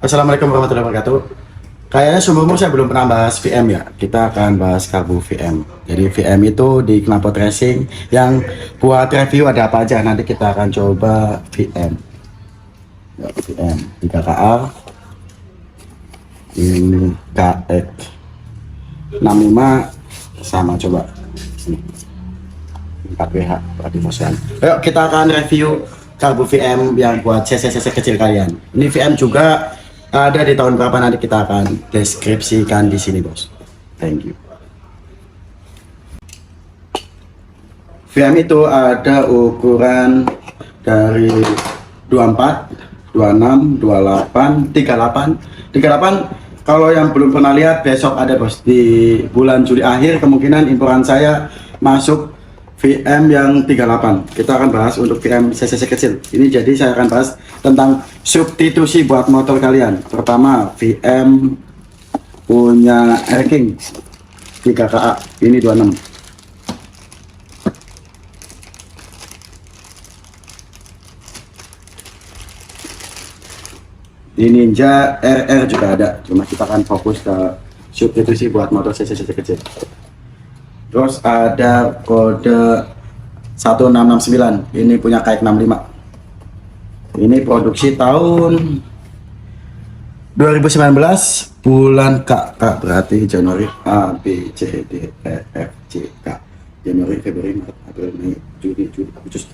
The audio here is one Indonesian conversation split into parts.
Assalamualaikum warahmatullahi wabarakatuh. Kayaknya seumur saya belum pernah bahas VM ya. Kita akan bahas karbu VM. Jadi VM itu di knalpot racing yang buat review ada apa aja. Nanti kita akan coba VM. Ya, VM 3KA. Ini KX 65 sama coba. 4WH berarti Fosan. Ayo kita akan review karbu VM yang buat CC kecil kalian. Ini VM juga ada di tahun berapa nanti kita akan deskripsikan di sini bos. Thank you. VM itu ada ukuran dari 24, 26, 28, 38. 38 kalau yang belum pernah lihat besok ada bos, di bulan Juli akhir kemungkinan impuran saya masuk VM yang 38. Kita akan bahas untuk VM CC kecil. Ini jadi saya akan bahas tentang substitusi buat motor kalian. Pertama, VM punya Air King 3KA. Ini 26. Di Ninja RR juga ada. Cuma kita akan fokus ke substitusi buat motor CC kecil. Terus ada kode 1669. Ini punya KX 65. Ini produksi tahun 2019 bulan K berarti Januari A B C D E F G K. Januari, Februari, Maret, April, Mei, Juni, Juli, Agustus.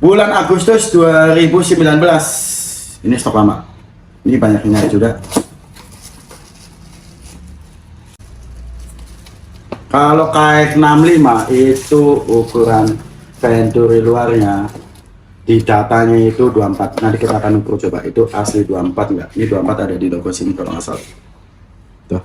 Bulan Agustus 2019. Ini stok lama. Ini banyak yang nyari juga. Kalau KX 65 itu ukuran venturi luarnya di datanya itu 24. Nanti kita akan ukur coba itu asli 24 enggak. Ini 24 ada di logo sini kalau nggak salah. Tuh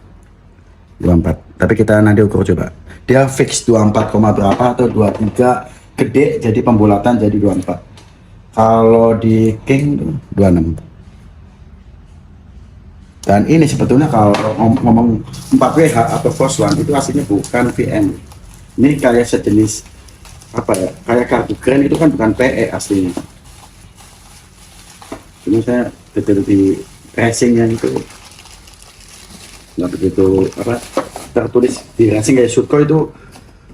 24. Tapi kita nanti ukur coba. Dia fix 24, berapa atau 23 gede jadi pembulatan jadi 24. Kalau di King tuh 26. Dan ini sebetulnya kalau ngomong 4WH atau Force One itu aslinya bukan VM. Ini kayak sejenis apa ya? Kayak karbu keren itu kan bukan PE aslinya. Cuma saya betul di racingnya itu nggak begitu apa tertulis di racing kayak Surco itu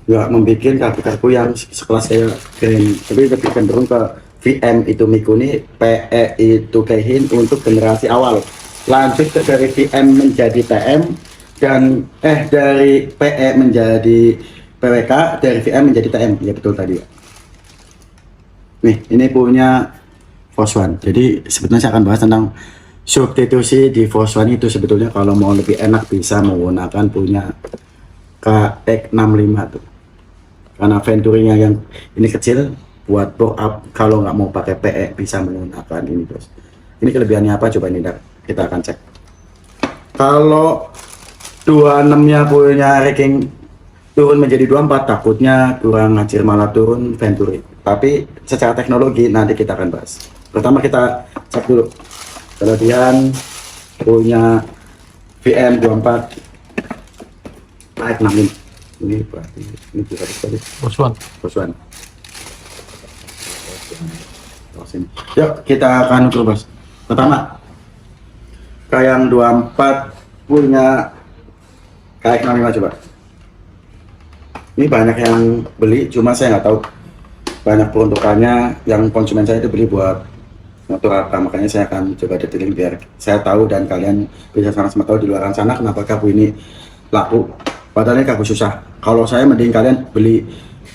nggak membuat karbu-karbu yang sekelas kayak keren. Tapi lebih cenderung ke VM itu Mikuni, PE itu Keihin untuk generasi awal. Lanjut dari VM menjadi TM dan dari PE menjadi PWK, dari VM menjadi TM. Ya betul tadi ya. Nih ini punya Force One. Jadi sebetulnya saya akan bahas tentang substitusi di Force One itu. Sebetulnya kalau mau lebih enak bisa menggunakan punya KX 65 tuh, karena venturinya yang ini kecil buat blow up. Kalau nggak mau pakai PE bisa menggunakan ini bos. Ini kelebihannya apa coba ini kita akan cek. Kalau 26 nya punya ranking turun menjadi 24 takutnya kurang ngacir malah turun venturi. Tapi secara teknologi nanti kita akan bahas. Pertama kita cek dulu kelebihan punya VM 24 KX 65. Ini berarti ini juga tadi Force One. Yuk kita akan ukur bos. Pertama kayak yang 24 punya KX 65 coba. Ini banyak yang beli, cuma saya nggak tahu banyak peruntukannya. Yang konsumen saya itu beli buat motor apa, makanya saya akan coba detailing biar saya tahu dan kalian bisa sama-sama tahu di luar sana kenapa karbu ini laku. Padahal ini karbu susah. Kalau saya mending kalian beli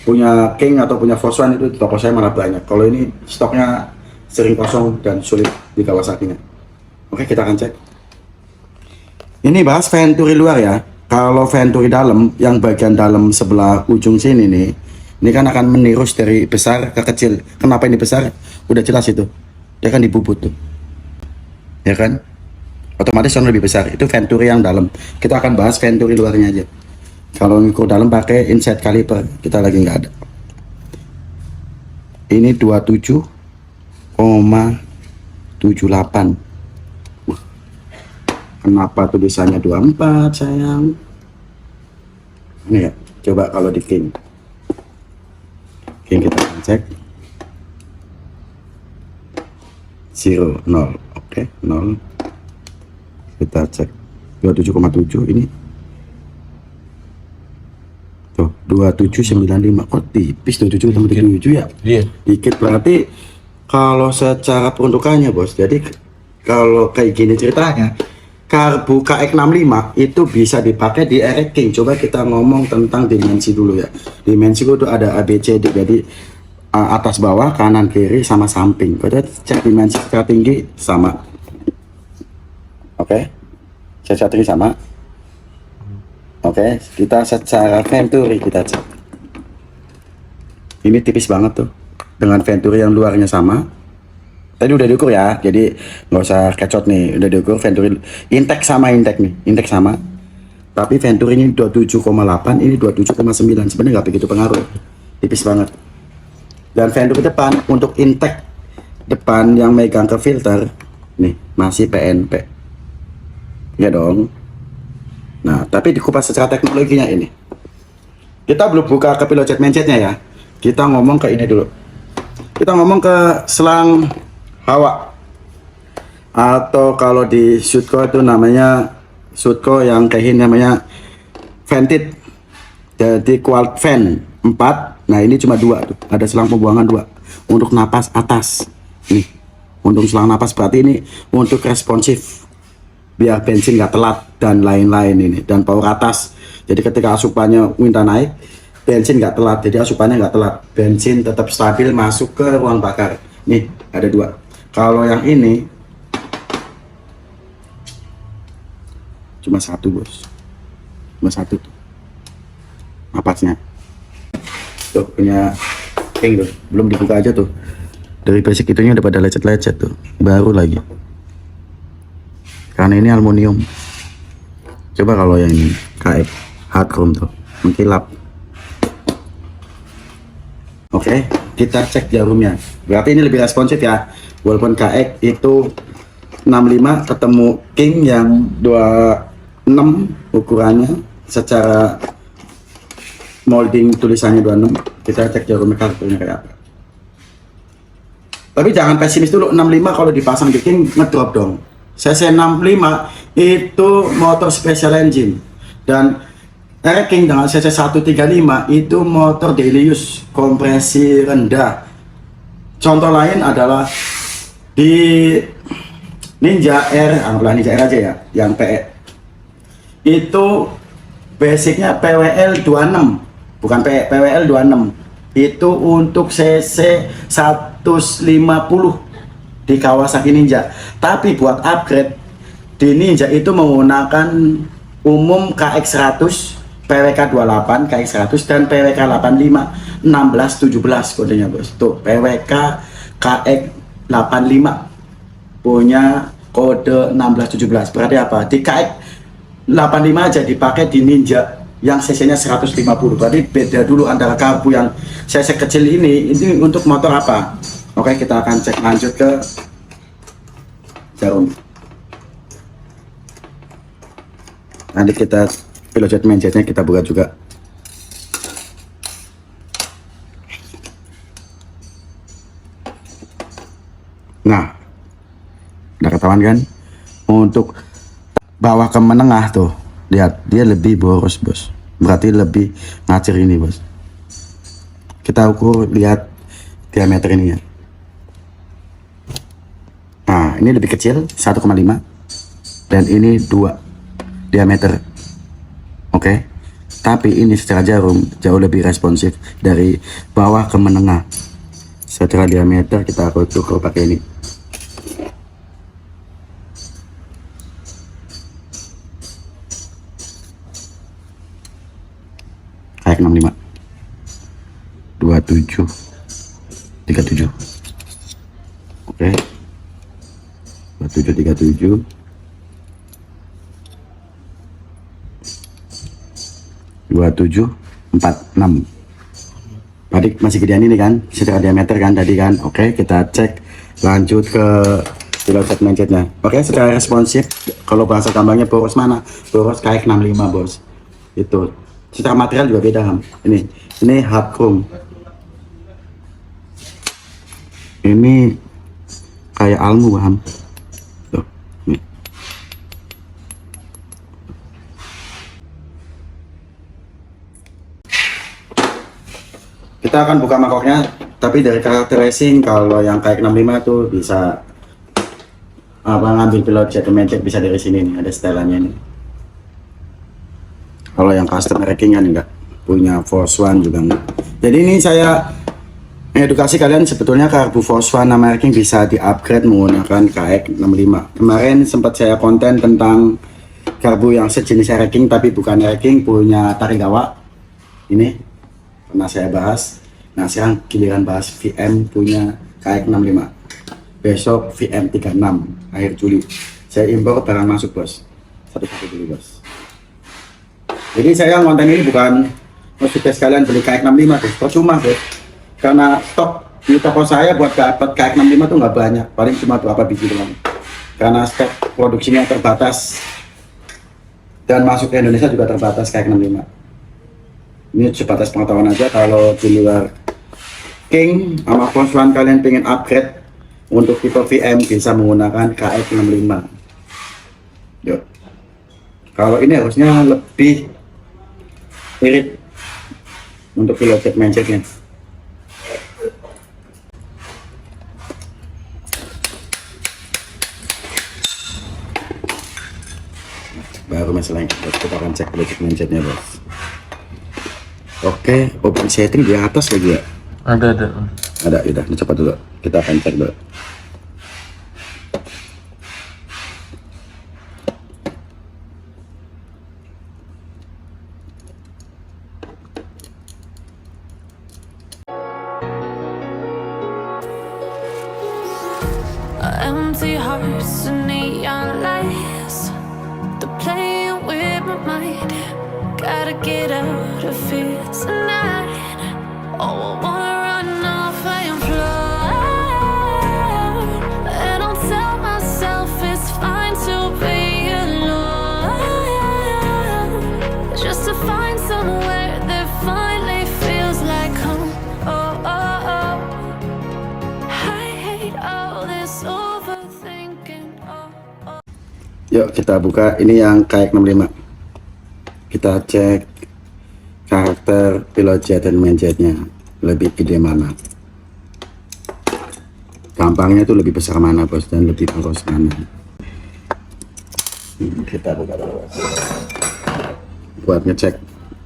punya King atau punya Force One itu di toko saya malah banyak. Kalau ini stoknya sering kosong dan sulit di Kawasakinya. Oke kita akan cek. Ini bahas venturi luar ya. Kalau venturi dalam, yang bagian dalam sebelah ujung sini nih, ini kan akan menirus dari besar ke kecil. Kenapa ini besar? Udah jelas itu. Dia kan dibubut tuh. Ya kan? Otomatis yang lebih besar. Itu venturi yang dalam. Kita akan bahas venturi luarnya aja. Kalau ngukur dalam pakai inset caliper, kita lagi nggak ada. Ini 27,78. Kenapa tulisannya 24 sayang? Ini ya, coba kalau di King kita akan cek 0, 0, oke, 0 Kita cek 27,7 ini. Tuh, 2795. Kok tipis 27,7 ya? Iya. Dikit berarti kalau secara peruntukannya, Bos. Jadi kalau kayak gini ceritanya, karbu KX65 itu bisa dipakai di Eric King. Coba kita ngomong tentang dimensi dulu ya. Dimensi itu ada ABCD, jadi atas bawah, kanan kiri sama samping. Kita cek dimensi secara tinggi sama. Oke. Secara tinggi sama. Oke, kita secara Venturi kita cek. Ini tipis banget tuh. Dengan Venturi yang luarnya sama. Tadi udah diukur ya, jadi nggak usah kecot nih. Udah diukur Venturi, Intake sama Intake nih, Intake sama. Tapi Venturi ini 27,8, ini 27,9. Sebenarnya nggak begitu pengaruh, tipis banget. Dan Venturi depan untuk Intake depan yang megang ke filter, nih masih PNP. Ya dong. Nah, tapi dikupas secara teknologinya ini. Kita belum buka ke pilot jet mindsetnya ya. Kita ngomong ke ini dulu. Kita ngomong ke selang hawa, atau kalau di Sutco itu namanya Sutco yang kayak ini namanya vented, jadi quad fan 4. Nah ini cuma 2 tuh, ada selang pembuangan 2 untuk napas atas nih, untuk selang napas. Berarti ini untuk responsif biar bensin nggak telat dan lain-lain ini, dan power atas. Jadi ketika asupannya minta naik, bensin nggak telat, jadi asupannya nggak telat, bensin tetap stabil masuk ke ruang bakar. Nih ada 2. Kalau yang ini cuma 1, Bos, cuma 1 tuh napasnya. Tuh punya King tuh, belum dibuka aja tuh. Dari basic itunya udah pada lecet-lecet tuh, baru lagi. Karena ini aluminium. Coba kalau yang ini KX hard chrome tuh mengkilap. Oke, kita cek jarumnya. Berarti ini lebih responsif ya. Walaupun KX itu 65 ketemu King yang 26 ukurannya, secara molding tulisannya 26. Kita cek jarumnya karakternya kayak apa. Tapi jangan pesimis dulu, 65 kalau dipasang di King ngedrop dong. CC65 itu motor special engine, dan Eric King dengan CC135 itu motor daily use, kompresi rendah. Contoh lain adalah di Ninja R, anggaplah Ninja R aja ya, yang PE itu basicnya PWL 26, bukan PE, PWL 26 itu untuk CC 150 di Kawasaki Ninja. Tapi buat upgrade di Ninja itu menggunakan umum KX100, PWK 28, KX100 dan PWK 85 1617 kodenya, Bos. Tuh PWK KX 85 punya kode 1617. Berarti apa? Di KX 85 aja dipakai di Ninja yang cc-nya 150. Berarti beda dulu antara karbu yang cc kecil ini untuk motor apa. Oke, kita akan cek lanjut ke jarum. Nanti kita pilot jet mindsetnya kita buka juga. Nah, udah ketahuan kan? Untuk bawah ke menengah tuh, lihat dia lebih boros, Bos. Berarti lebih ngacir ini, Bos. Kita ukur, lihat diameter ini ya. Nah, ini lebih kecil 1,5 dan ini 2 diameter. Oke. Tapi ini secara jarum jauh lebih responsif dari bawah ke menengah. Secara diameter kita akan ukur pakai ini. Kayak 65 27 37. Oke. 2737 2746. Tadi masih gedean ini kan, secara diameter kan tadi kan. Oke, kita cek lanjut ke pilot jet mindsetnya. Oke, secara responsif, kalau bahasa gampangnya boros mana? Boros kayak 65, Bos. Itu secara material juga beda, Ham. Ini hard chrome. Ini kayak almu, Ham. Tuh, nih. Kita akan buka mangkoknya, tapi dari karakter racing kalau yang kayak 65 tuh bisa ngambil pilot jet mencet bisa dari sini nih, ada setelannya nih. Kalau yang custom racing kan enggak, punya Force One juga enggak. Jadi ini saya edukasi kalian, sebetulnya karbu Force One sama racing bisa di upgrade menggunakan KX65. Kemarin sempat saya konten tentang karbu yang sejenis racing tapi bukan racing, punya Tarigawa. Ini pernah saya bahas. Nah sekarang giliran bahas VM punya KX65. Besok VM 36 akhir Juli. Saya impor barang masuk bos. Satu-satu dulu bos. Jadi saya konten ini bukan maksudnya sekalian beli KX65 tuh, percuma bos. Karena stok di toko saya buat dapat KX65 tuh nggak banyak, paling cuma berapa biji doang. Karena stok produksinya terbatas dan masuk ke Indonesia juga terbatas KX65. Ini sebatas pengetahuan aja, kalau di luar King sama Force One kalian pengen upgrade untuk tipe VM bisa menggunakan KX65. Yuk. Kalau ini harusnya lebih irit untuk pilot jet mindsetnya. Baru masalahnya kita akan cek pilot jet mindsetnya bos. Oke, open setting di atas lagi ya? Ada, udah, cepat dulu. Kita akan cek dulu. Empty hearts and neon lights, they're playing with my mind. Gotta get out of here tonight. Oh, I wanna run off and fly, and I'll tell myself it's fine to be alone, just to find somewhere that finally feels like home. Oh, oh, oh. I hate all this overthinking. Oh, oh. Yuk kita buka, ini yang KX65. Kita cek karakter pilot jet dan main jetnya lebih gede mana, gampangnya itu lebih besar mana bos, dan lebih boros mana. Kita buka dulu bos. Buat ngecek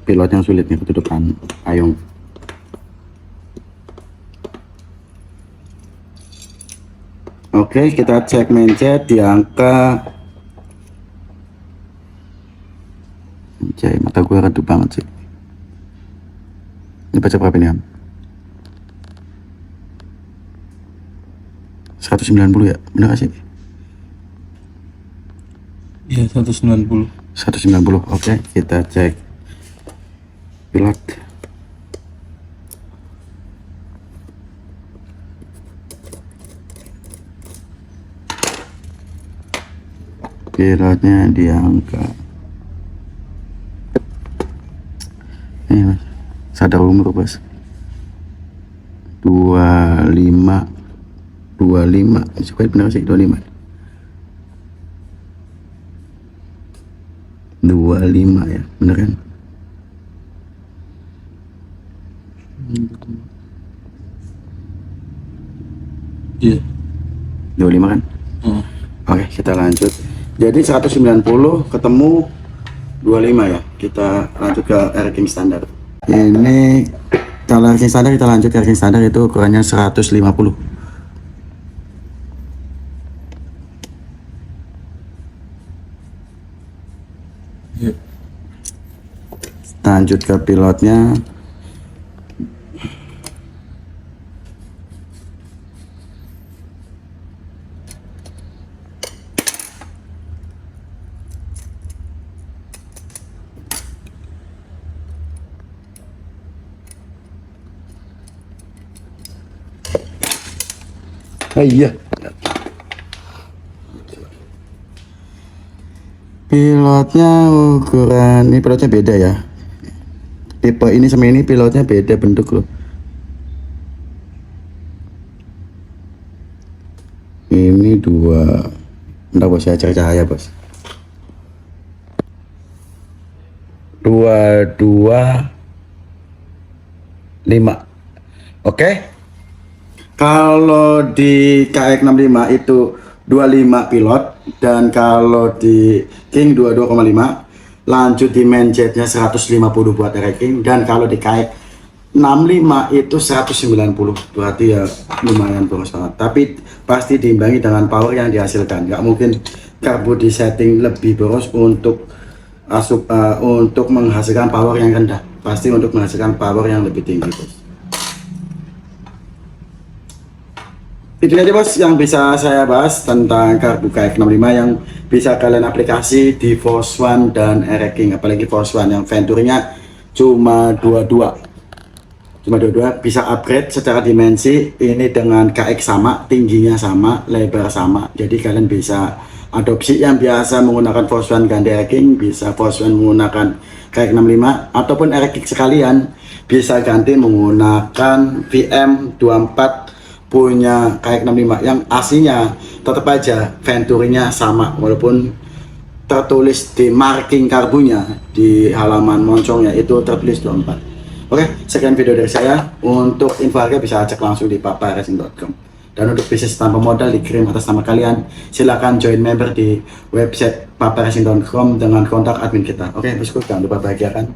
pilot yang sulit nih, kedudukan payung. Oke, kita cek main jet di angka, anjay, mata gue redup banget sih. Ini baca berapa ini, Am? 190 ya? Bener gak sih? Iya, 190. 190, oke. Kita cek pilot. Pilotnya di angka, ini mas, sadar umur bos, 25, coba bener sih 25 ya, bener kan? Iya. 25 kan? Oke, kita lanjut. Jadi 190 ketemu 25 ya. Kita lanjut ke ranking standar. Ini kalau ranking standar, kita lanjut ke ranking standar, itu ukurannya 150. Iya. Lanjut ke pilotnya. Iya. Pilotnya ukuran, ini pilotnya beda ya. Tipe ini sama ini pilotnya beda bentuk loh. Ini dua, bentar bos, saya cari cahaya bos. 225 Oke. Kalau di KX65 itu 25 pilot, dan kalau di King 22,5. Lanjut di main jetnya 150 buat ranking, dan kalau di KX65 itu 190, berarti ya lumayan boros banget. Tapi pasti diimbangi dengan power yang dihasilkan. Nggak mungkin karbu di setting lebih boros untuk untuk menghasilkan power yang rendah, pasti untuk menghasilkan power yang lebih tinggi, bos. Itu aja, bos, yang bisa saya bahas tentang karbu KX65 yang bisa kalian aplikasi di Force One dan Ranking. Apalagi Force One yang Venturi-nya cuma 22, bisa upgrade secara dimensi. Ini dengan KX sama, tingginya sama, lebar sama, jadi kalian bisa adopsi. Yang biasa menggunakan Force One ganti Ranking, bisa Force One menggunakan KX65, ataupun Ranking sekalian bisa ganti menggunakan VM24 punya KX65 yang aslinya tetap aja Venturi-nya sama, walaupun tertulis di marking karbunya di halaman moncongnya itu tertulis 24. Oke, sekian video dari saya. Untuk info harga bisa cek langsung di paparacing.com. Dan untuk bisnis tanpa modal dikirim atas nama kalian, silahkan join member di website paparacing.com dengan kontak admin kita. Oke, bosku, jangan lupa bahagiakan.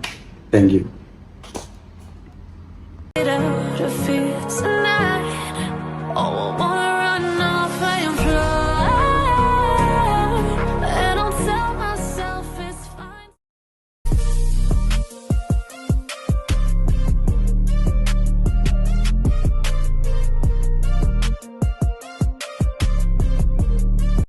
Thank you.